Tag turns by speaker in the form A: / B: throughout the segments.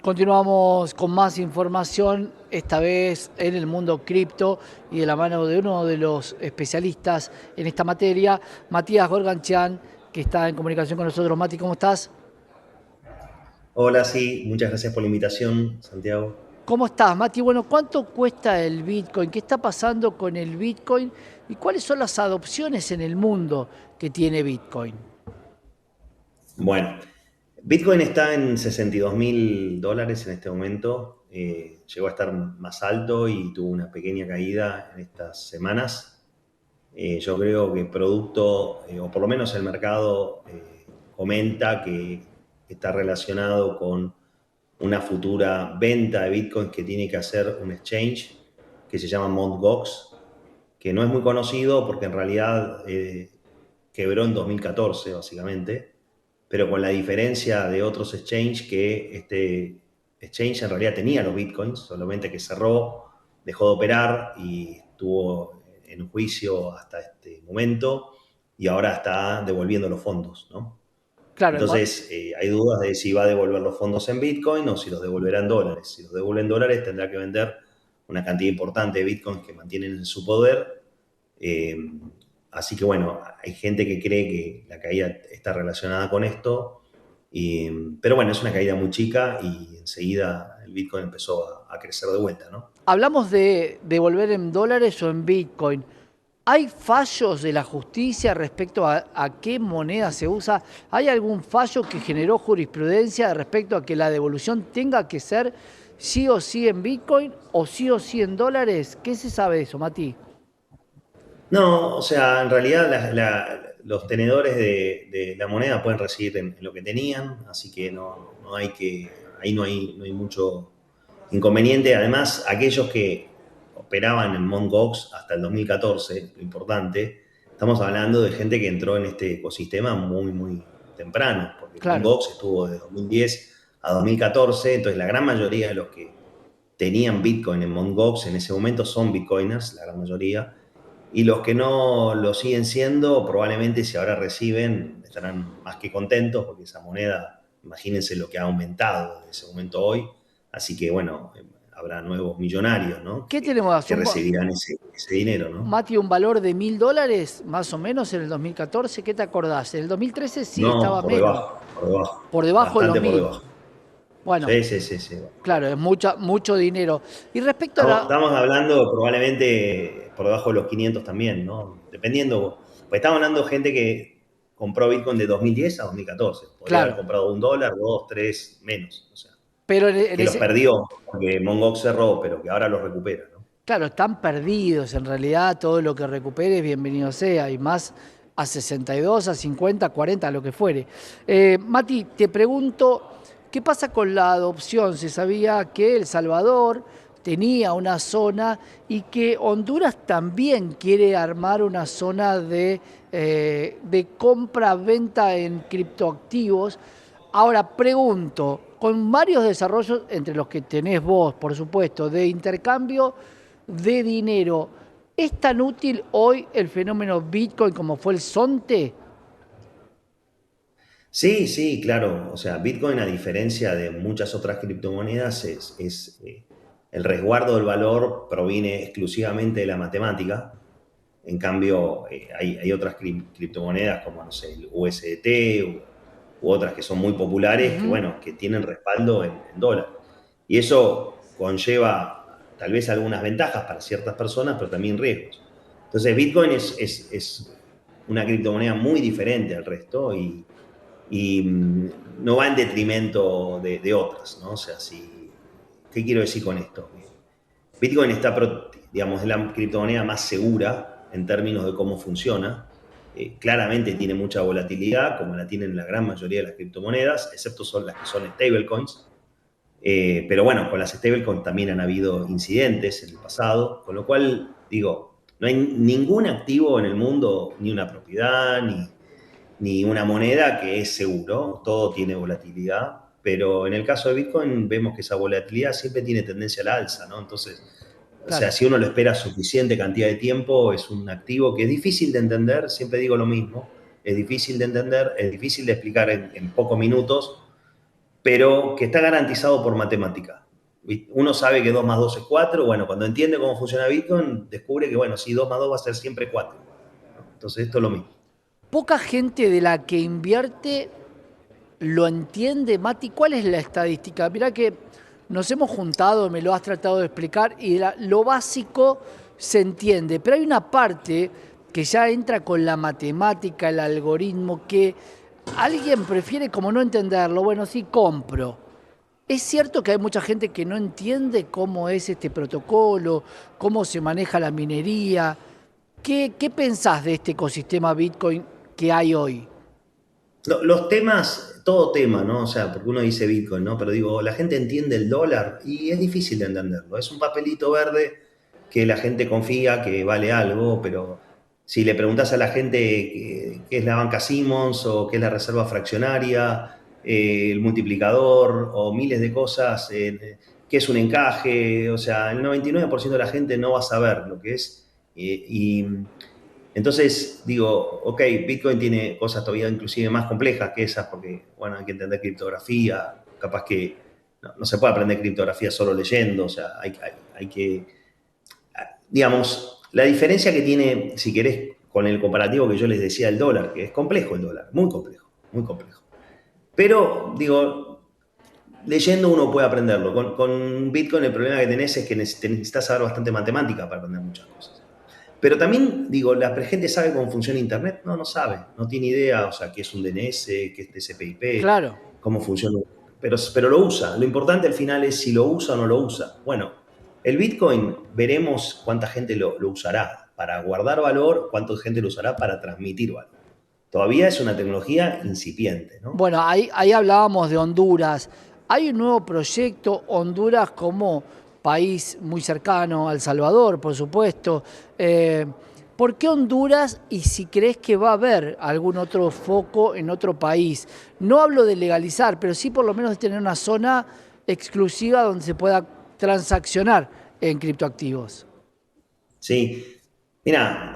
A: Continuamos con más información, esta vez en el mundo cripto y de la mano de uno de los especialistas en esta materia, Matías Gorganchian, que está en comunicación con nosotros. Mati, ¿cómo estás?
B: Hola, sí, muchas gracias por la invitación, Santiago.
A: ¿Cómo estás, Mati? Bueno, ¿cuánto cuesta el Bitcoin? ¿Qué está pasando con el Bitcoin? ¿Y cuáles son las adopciones en el mundo que tiene Bitcoin?
B: Bueno, Bitcoin está en $62.000 en este momento. Llegó a estar más alto y tuvo una pequeña caída en estas semanas. Yo creo que producto, o por lo menos el mercado comenta que está relacionado con una futura venta de Bitcoin que tiene que hacer un exchange que se llama Mt. Gox, que no es muy conocido porque en realidad quebró en 2014, básicamente, pero con la diferencia de otros exchanges que este exchange en realidad tenía los bitcoins, solamente que cerró, dejó de operar y estuvo en juicio hasta este momento y ahora está devolviendo los fondos, ¿no?
A: Claro,
B: Entonces, hay dudas de si va a devolver los fondos en Bitcoin o si los devolverá en dólares. Si los devuelve en dólares, tendrá que vender una cantidad importante de Bitcoins que mantienen en su poder. Eh, Así que bueno, hay gente que cree que la caída está relacionada con esto, pero bueno, es una caída muy chica y enseguida el Bitcoin empezó a crecer de vuelta, ¿no?
A: hablamos de devolver en dólares o en Bitcoin. ¿Hay fallos de la justicia respecto a qué moneda se usa? ¿Hay algún fallo que generó jurisprudencia respecto a que la devolución tenga que ser sí o sí en Bitcoin o sí o sí en dólares? ¿Qué se sabe de eso, Mati?
B: No, o sea, en realidad los tenedores de la moneda pueden residir en lo que tenían, así que no hay ahí no hay mucho inconveniente. Además, aquellos que operaban en Mt. Gox hasta el 2014, lo importante, estamos hablando de gente que entró en este ecosistema muy temprano, porque Mt.
A: Claro.
B: Gox estuvo de 2010 a 2014, entonces la gran mayoría de los que tenían Bitcoin en Mt. Gox en ese momento son Bitcoiners, la gran mayoría, y los que no lo siguen siendo, probablemente si ahora reciben, estarán más que contentos porque esa moneda, imagínense lo que ha aumentado desde ese momento a hoy. Así que bueno, habrá nuevos millonarios, ¿no?
A: ¿Qué tenemos?
B: Que recibirán ese dinero, ¿no?
A: Mati, un valor de $1000 más o menos en el 2014. ¿Qué te acordás? En el 2013 sí
B: No,
A: estaba menos,
B: por debajo,
A: por debajo de los
B: bastante por
A: 1000.
B: debajo.
A: Bueno,
B: Sí.
A: claro, es mucho dinero. Y respecto a la...
B: Estamos hablando probablemente por debajo de los 500 también, ¿no? Dependiendo, pues estamos hablando de gente que compró Bitcoin de 2010 a 2014. Podría haber
A: Claro,
B: comprado $1, dos, tres, menos. O sea,
A: pero en
B: que los
A: ese...
B: perdió porque Mongox cerró, pero que ahora los recupera, ¿no?
A: Claro, están perdidos en realidad, todo lo que recuperes, bienvenido sea, y más a 62, a 50, 40, a lo que fuere. Mati, te pregunto, ¿qué pasa con la adopción? Se sabía que El Salvador tenía una zona y que Honduras también quiere armar una zona de compra-venta en criptoactivos. Ahora pregunto, con varios desarrollos, entre los que tenés vos, por supuesto, de intercambio de dinero, ¿es tan útil hoy el fenómeno Bitcoin como fue el Sonte?
B: Sí, claro. O sea, Bitcoin, a diferencia de muchas otras criptomonedas, el resguardo del valor proviene exclusivamente de la matemática. En cambio, hay otras criptomonedas como, no sé, el USDT u otras que son muy populares que,
A: Ujú.
B: bueno, que tienen respaldo en dólar. Y eso conlleva tal vez algunas ventajas para ciertas personas, pero también riesgos. Entonces, Bitcoin es una criptomoneda muy diferente al resto y no va en detrimento de otras, ¿no? O sea, ¿qué quiero decir con esto? Bitcoin está, digamos, es la criptomoneda más segura en términos de cómo funciona. Claramente tiene mucha volatilidad, como la tienen la gran mayoría de las criptomonedas, excepto son las que son stablecoins. Pero bueno, con las stablecoins también han habido incidentes en el pasado, con lo cual, digo, no hay ningún activo en el mundo, ni una propiedad, ni una moneda que es seguro, todo tiene volatilidad, pero en el caso de Bitcoin vemos que esa volatilidad siempre tiene tendencia a la alza, ¿no? Entonces, o sea,
A: Claro.
B: si uno lo espera suficiente cantidad de tiempo, es un activo que es difícil de entender, siempre digo lo mismo, es difícil de entender, es difícil de explicar en pocos minutos, pero que está garantizado por matemática. Uno sabe que 2 más 2 es 4, bueno, cuando entiende cómo funciona Bitcoin, descubre que, bueno, sí, 2 más 2 va a ser siempre 4. Entonces esto es lo mismo.
A: Poca gente de la que invierte lo entiende, Mati. ¿Cuál es la estadística? Mirá que nos hemos juntado, me lo has tratado de explicar, y lo básico se entiende, pero hay una parte que ya entra con la matemática, el algoritmo, que alguien prefiere como no entenderlo. Bueno, sí, compro. Es cierto que hay mucha gente que no entiende cómo es este protocolo, cómo se maneja la minería. ¿Qué pensás de este ecosistema Bitcoin que hay hoy?
B: Los temas, todo tema, ¿no? O sea, porque uno dice Bitcoin, ¿no? Pero digo, la gente entiende el dólar y es difícil de entenderlo. Es un papelito verde que la gente confía que vale algo, pero si le preguntas a la gente qué es la banca Simmons o qué es la reserva fraccionaria, el multiplicador o miles de cosas, qué es un encaje, o sea, el 99% de la gente no va a saber lo que es. Y entonces digo, ok, Bitcoin tiene cosas todavía inclusive más complejas que esas porque, bueno, hay que entender criptografía, capaz que no se puede aprender criptografía solo leyendo, o sea, hay que, digamos, la diferencia que tiene, si querés, con el comparativo que yo les decía del dólar, que es complejo el dólar, muy complejo, muy complejo. Pero, digo, leyendo uno puede aprenderlo. Con Bitcoin el problema que tenés es que necesitas saber bastante matemática para aprender muchas cosas. Pero también, digo, la gente sabe cómo funciona Internet. No, no sabe, no tiene idea, o sea, qué es un DNS, qué es TCP/IP,
A: Claro.
B: cómo funciona. Pero lo usa. Lo importante al final es si lo usa o no lo usa. Bueno, el Bitcoin veremos cuánta gente lo usará para guardar valor, cuánta gente lo usará para transmitir valor. Todavía es una tecnología incipiente, ¿no?
A: Bueno, ahí hablábamos de Honduras. Hay un nuevo proyecto, Honduras como país muy cercano a El Salvador, por supuesto. Eh, ¿Por qué Honduras y si crees que va a haber algún otro foco en otro país? No hablo de legalizar, pero sí por lo menos de tener una zona exclusiva donde se pueda transaccionar en criptoactivos.
B: Sí. Mira,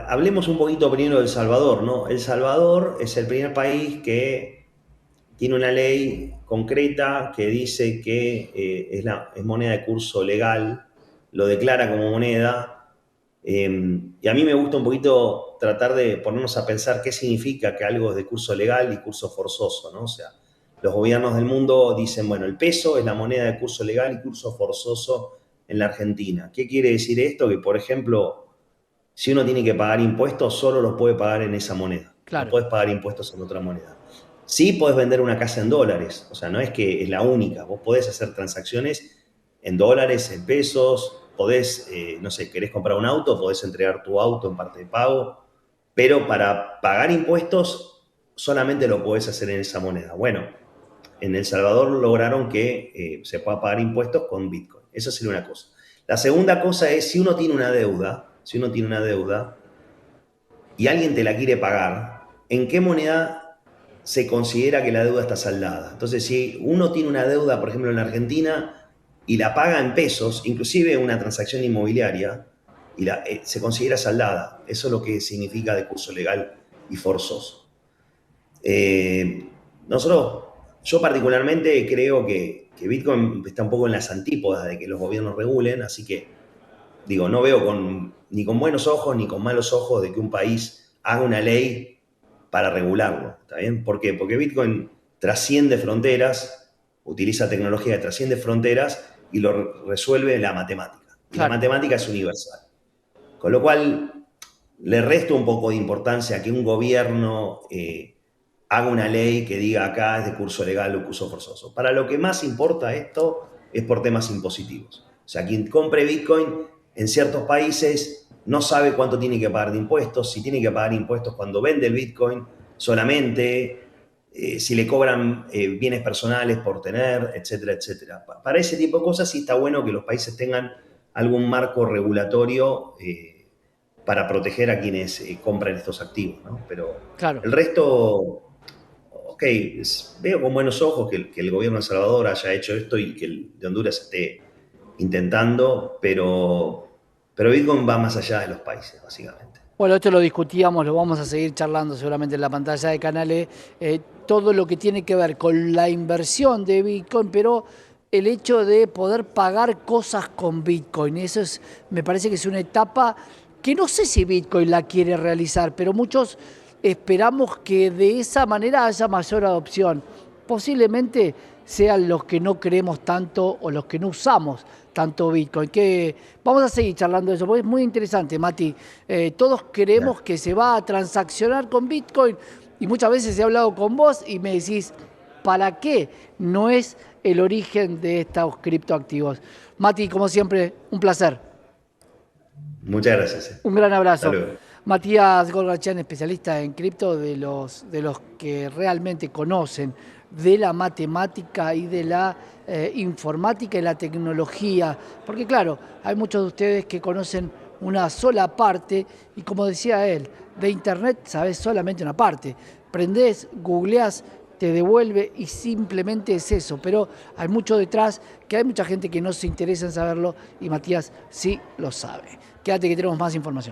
B: hablemos un poquito primero de El Salvador, ¿no? El Salvador es el primer país que tiene una ley concreta que dice que es moneda de curso legal, lo declara como moneda, y a mí me gusta un poquito tratar de ponernos a pensar qué significa que algo es de curso legal y curso forzoso, ¿no? O sea, los gobiernos del mundo dicen, bueno, el peso es la moneda de curso legal y curso forzoso en la Argentina. ¿Qué quiere decir esto? Que, por ejemplo, si uno tiene que pagar impuestos, solo los puede pagar en esa moneda. No
A: Claro.
B: puedes pagar impuestos en otra moneda. Sí podés vender una casa en dólares, o sea, no es que es la única. Vos podés hacer transacciones en dólares, en pesos, podés, no sé, querés comprar un auto, podés entregar tu auto en parte de pago, pero para pagar impuestos solamente lo podés hacer en esa moneda. Bueno, en El Salvador lograron que se pueda pagar impuestos con Bitcoin. Esa sería una cosa. La segunda cosa es si uno tiene una deuda y alguien te la quiere pagar, ¿en qué moneda se considera que la deuda está saldada? Entonces, si uno tiene una deuda, por ejemplo, en la Argentina y la paga en pesos, inclusive una transacción inmobiliaria, se considera saldada. Eso es lo que significa de curso legal y forzoso. Eh, nosotros, yo particularmente creo que Bitcoin está un poco en las antípodas de que los gobiernos regulen, así que digo, no veo ni con buenos ojos ni con malos ojos de que un país haga una ley para regularlo. ¿Está bien? ¿Por qué? Porque Bitcoin trasciende fronteras, utiliza tecnología que trasciende fronteras y lo resuelve la matemática. Y la
A: Claro.
B: matemática es universal. Con lo cual, le resto un poco de importancia a que un gobierno haga una ley que diga acá es de curso legal o curso forzoso. Para lo que más importa esto es por temas impositivos. O sea, quien compre Bitcoin en ciertos países no sabe cuánto tiene que pagar de impuestos, si tiene que pagar impuestos cuando vende el Bitcoin solamente, si le cobran bienes personales por tener, etcétera, etcétera. Para ese tipo de cosas sí está bueno que los países tengan algún marco regulatorio para proteger a quienes compran estos activos, ¿no? Pero
A: Claro.
B: el resto, ok, veo con buenos ojos que el gobierno de El Salvador haya hecho esto y que el de Honduras esté intentando, pero Bitcoin va más allá de los países, básicamente.
A: Bueno, esto lo discutíamos, lo vamos a seguir charlando seguramente en la pantalla de Canales, todo lo que tiene que ver con la inversión de Bitcoin, pero el hecho de poder pagar cosas con Bitcoin, eso es, me parece que es una etapa que no sé si Bitcoin la quiere realizar, pero muchos esperamos que de esa manera haya mayor adopción. Posiblemente sean los que no creemos tanto o los que no usamos tanto Bitcoin. Que vamos a seguir charlando de eso, porque es muy interesante, Mati. Todos
B: Dale.
A: queremos que se va a transaccionar con Bitcoin y muchas veces he hablado con vos y me decís, ¿para qué no es el origen de estos criptoactivos? Mati, como siempre, un placer.
B: Muchas gracias.
A: Un gran
B: Hasta
A: abrazo.
B: luego.
A: Matías Golgachán, especialista en cripto, de los que realmente conocen de la matemática y de la informática y la tecnología. Porque claro, hay muchos de ustedes que conocen una sola parte y como decía él, de Internet sabes solamente una parte. Prendés, googleás, te devuelve y simplemente es eso. Pero hay mucho detrás, que hay mucha gente que no se interesa en saberlo y Matías sí lo sabe. Quédate que tenemos más información.